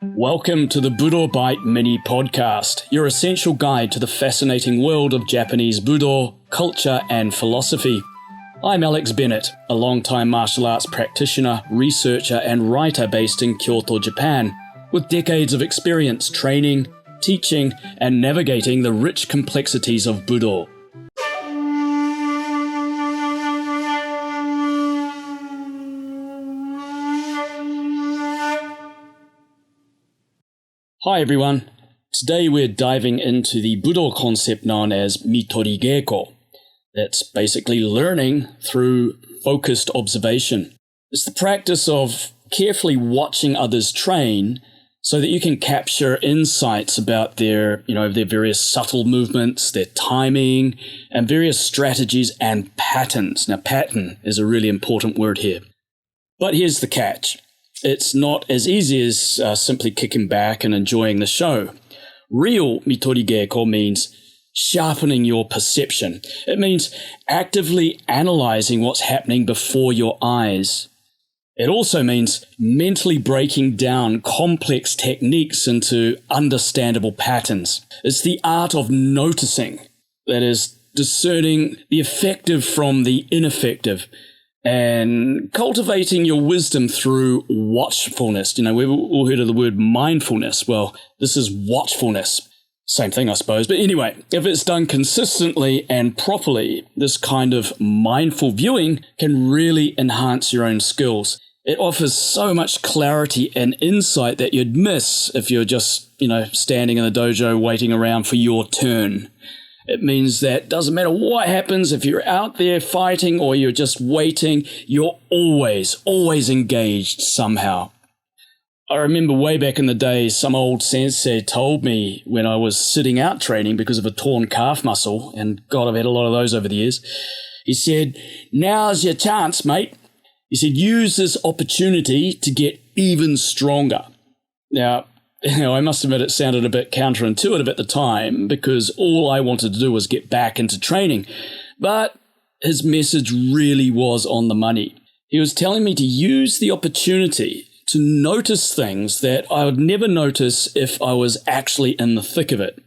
Welcome to the Budo Bite mini podcast, your essential guide to the fascinating world of Japanese Budo, culture and philosophy. I'm Alex Bennett, a long-time martial arts practitioner, researcher and writer based in Kyoto, Japan, with decades of experience training, teaching and navigating the rich complexities of Budo. Hi everyone, today we're diving into the Budo concept known as Mitori-Geiko. That's basically learning through focused observation. It's the practice of carefully watching others train so that you can capture insights about their various subtle movements, their timing, and various strategies and patterns. Now, pattern is a really important word here. But here's the catch. It's not as easy as simply kicking back and enjoying the show. Real Mitori-Geiko means sharpening your perception. It means actively analyzing what's happening before your eyes. It also means mentally breaking down complex techniques into understandable patterns. It's the art of noticing, that is, discerning the effective from the ineffective, and cultivating your wisdom through watchfulness. We've all heard of the word mindfulness. Well, this is watchfulness. Same thing, I suppose. But anyway, if it's done consistently and properly, this kind of mindful viewing can really enhance your own skills. It offers so much clarity and insight that you'd miss if you're just, standing in the dojo waiting around for your turn. It means that doesn't matter what happens, if you're out there fighting or you're just waiting, you're always engaged somehow. I remember way back in the day, some old sensei told me when I was sitting out training because of a torn calf muscle, and God, I've had a lot of those over the years. He said, "Now's your chance, mate." He said, "Use this opportunity to get even stronger." Now, I must admit it sounded a bit counterintuitive at the time because all I wanted to do was get back into training. But his message really was on the money. He was telling me to use the opportunity to notice things that I would never notice if I was actually in the thick of it.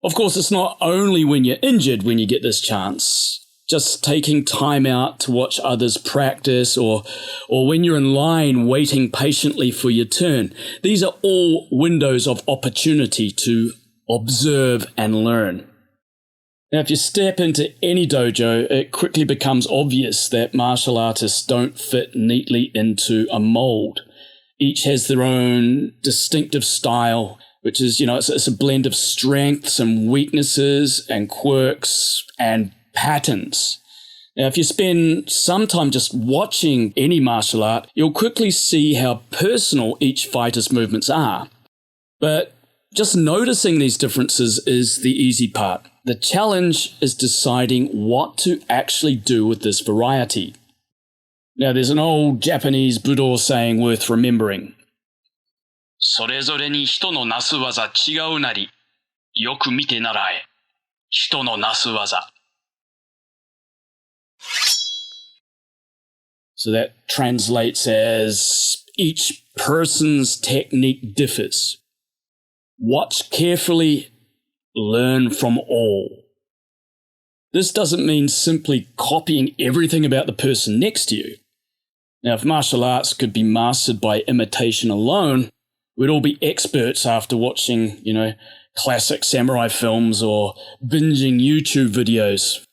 Of course, it's not only when you're injured when you get this chance. Just taking time out to watch others practice or when you're in line waiting patiently for your turn. These are all windows of opportunity to observe and learn. Now, if you step into any dojo, it quickly becomes obvious that martial artists don't fit neatly into a mold. Each has their own distinctive style, which is, it's a blend of strengths and weaknesses and quirks and patterns. Now, if you spend some time just watching any martial art, you'll quickly see how personal each fighter's movements are. But just noticing these differences is the easy part. The challenge is deciding what to actually do with this variety. Now, there's an old Japanese Budo saying worth remembering. それぞれに人のなす技違うなり、よく見て習え。人のなす技。So that translates as each person's technique differs. Watch carefully, learn from all. This doesn't mean simply copying everything about the person next to you. Now, if martial arts could be mastered by imitation alone, we'd all be experts after watching, classic samurai films or binging YouTube videos,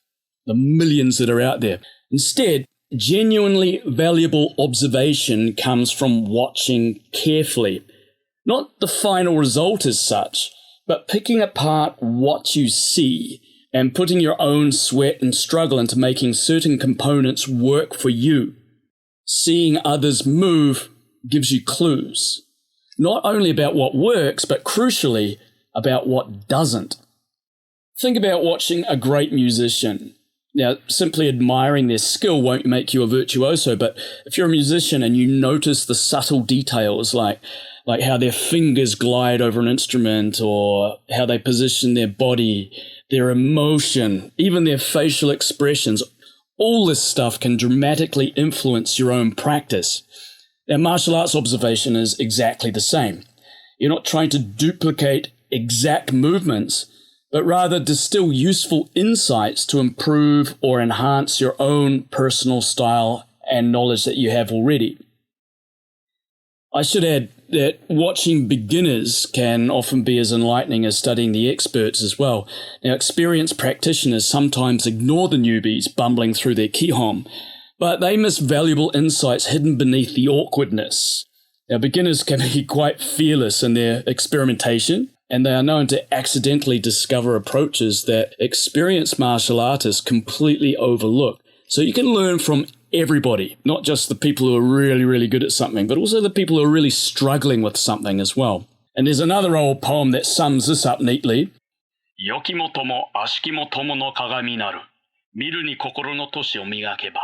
the millions that are out there. Instead, genuinely valuable observation comes from watching carefully. Not the final result as such, but picking apart what you see and putting your own sweat and struggle into making certain components work for you. Seeing others move gives you clues, not only about what works, but crucially, about what doesn't. Think about watching a great musician. Now, simply admiring their skill won't make you a virtuoso, but if you're a musician and you notice the subtle details like how their fingers glide over an instrument or how they position their body, their emotion, even their facial expressions, all this stuff can dramatically influence your own practice. Now, martial arts observation is exactly the same. You're not trying to duplicate exact movements, but rather distill useful insights to improve or enhance your own personal style and knowledge that you have already. I should add that watching beginners can often be as enlightening as studying the experts as well. Now, experienced practitioners sometimes ignore the newbies bumbling through their kihon, but they miss valuable insights hidden beneath the awkwardness. Now, beginners can be quite fearless in their experimentation, and they are known to accidentally discover approaches that experienced martial artists completely overlook. So you can learn from everybody, not just the people who are really, really good at something, but also the people who are really struggling with something as well. And there's another old poem that sums this up neatly. Yoki mo tomo, ashiki mo tomo no kagami naru. Miru ni kokoro no toshi o migakeba.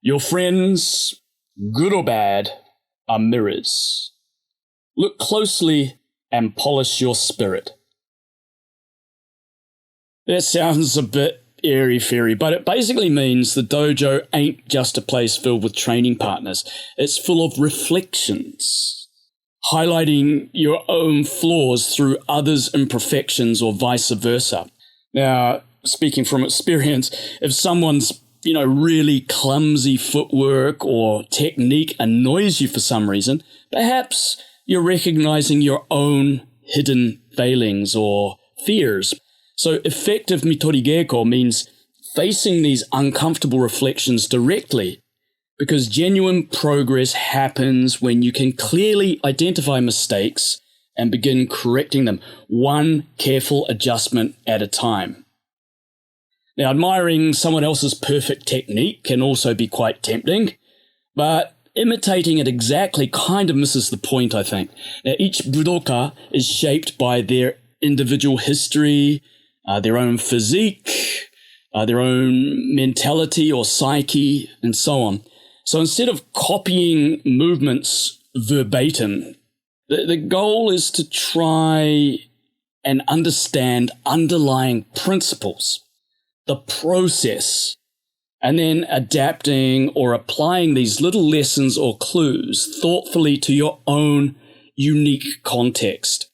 Your friends, good or bad, are mirrors. Look closely and polish your spirit. That sounds a bit airy-fairy, but it basically means the dojo ain't just a place filled with training partners. It's full of reflections, highlighting your own flaws through others' imperfections or vice versa. Now, speaking from experience, if someone's really clumsy footwork or technique annoys you for some reason, perhaps you're recognizing your own hidden failings or fears. So effective Mitori-Geiko means facing these uncomfortable reflections directly, because genuine progress happens when you can clearly identify mistakes and begin correcting them, one careful adjustment at a time. Now, admiring someone else's perfect technique can also be quite tempting, but imitating it exactly kind of misses the point, I think. Now, each budoka is shaped by their individual history, their own physique, their own mentality or psyche, and so on. So instead of copying movements verbatim, the goal is to try and understand underlying principles, the process, and then adapting or applying these little lessons or clues thoughtfully to your own unique context.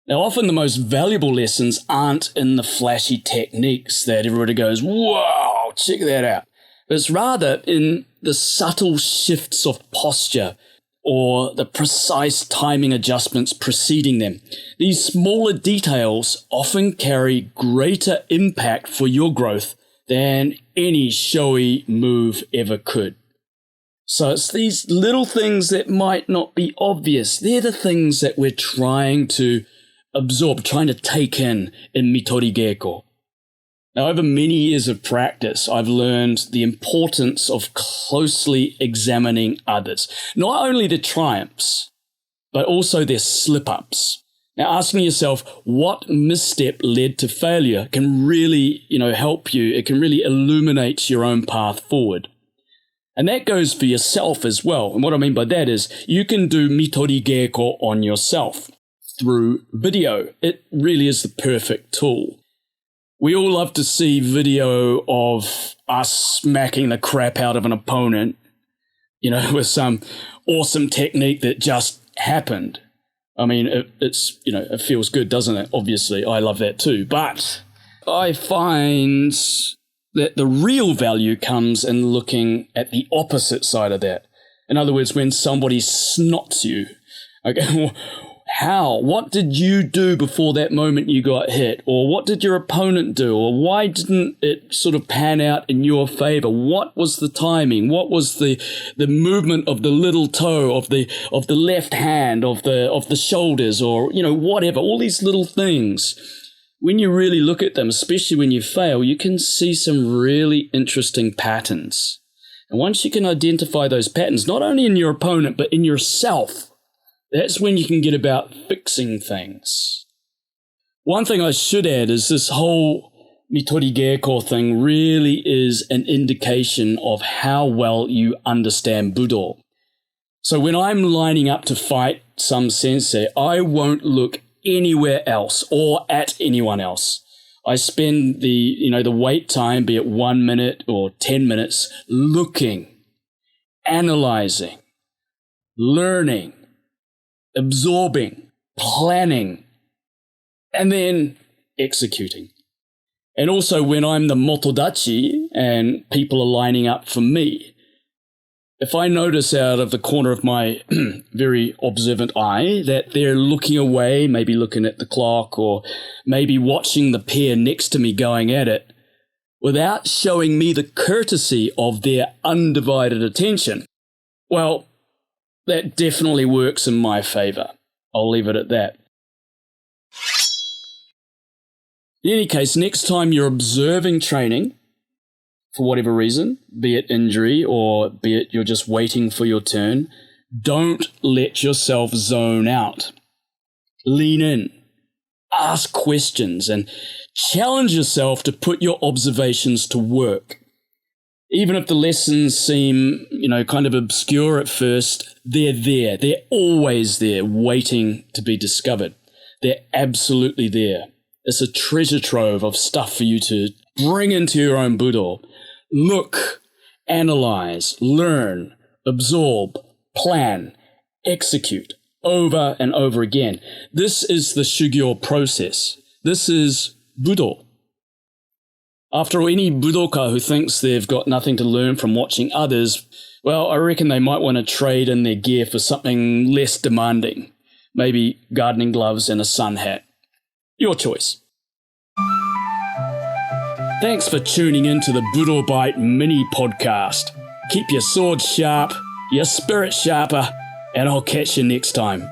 Now, often the most valuable lessons aren't in the flashy techniques that everybody goes, "Wow, check that out." But it's rather in the subtle shifts of posture or the precise timing adjustments preceding them. These smaller details often carry greater impact for your growth than any showy move ever could. So it's these little things that might not be obvious. They're the things that we're trying to absorb, trying to take in Mitori-Geiko. Now, over many years of practice, I've learned the importance of closely examining others, not only their triumphs, but also their slip-ups. Now, asking yourself what misstep led to failure can really, help you. It can really illuminate your own path forward. And that goes for yourself as well. And what I mean by that is you can do Mitori-Geiko on yourself through video. It really is the perfect tool. We all love to see video of us smacking the crap out of an opponent, with some awesome technique that just happened. I mean, it feels good, doesn't it? Obviously, I love that too. But I find that the real value comes in looking at the opposite side of that. In other words, when somebody snots you. Okay, how? What did you do before that moment you got hit? Or what did your opponent do? Or why didn't it sort of pan out in your favor? What was the timing? What was the movement of the little toe, of the left hand, of the shoulders, or whatever, all these little things. When you really look at them, especially when you fail, you can see some really interesting patterns. And once you can identify those patterns, not only in your opponent, but in yourself, that's when you can get about fixing things. One thing I should add is this whole Mitori-Geiko thing really is an indication of how well you understand Budo. So when I'm lining up to fight some sensei, I won't look anywhere else or at anyone else. I spend the wait time, be it 1 minute or 10 minutes, looking, analyzing, learning, absorbing, planning, and then executing. And also when I'm the motodachi and people are lining up for me, if I notice out of the corner of my very observant eye that they're looking away, maybe looking at the clock or maybe watching the pair next to me going at it, without showing me the courtesy of their undivided attention, well, that definitely works in my favor. I'll leave it at that. In any case, next time you're observing training, for whatever reason, be it injury or be it you're just waiting for your turn, don't let yourself zone out. Lean in, ask questions, and challenge yourself to put your observations to work. Even if the lessons seem, kind of obscure at first, they're there. They're always there, waiting to be discovered. They're absolutely there. It's a treasure trove of stuff for you to bring into your own Budo. Look, analyze, learn, absorb, plan, execute over and over again. This is the Shugyo process. This is Budo. After all, any Budoka who thinks they've got nothing to learn from watching others, well, I reckon they might want to trade in their gear for something less demanding. Maybe gardening gloves and a sun hat. Your choice. Thanks for tuning in to the Budo Bite mini podcast. Keep your sword sharp, your spirit sharper, and I'll catch you next time.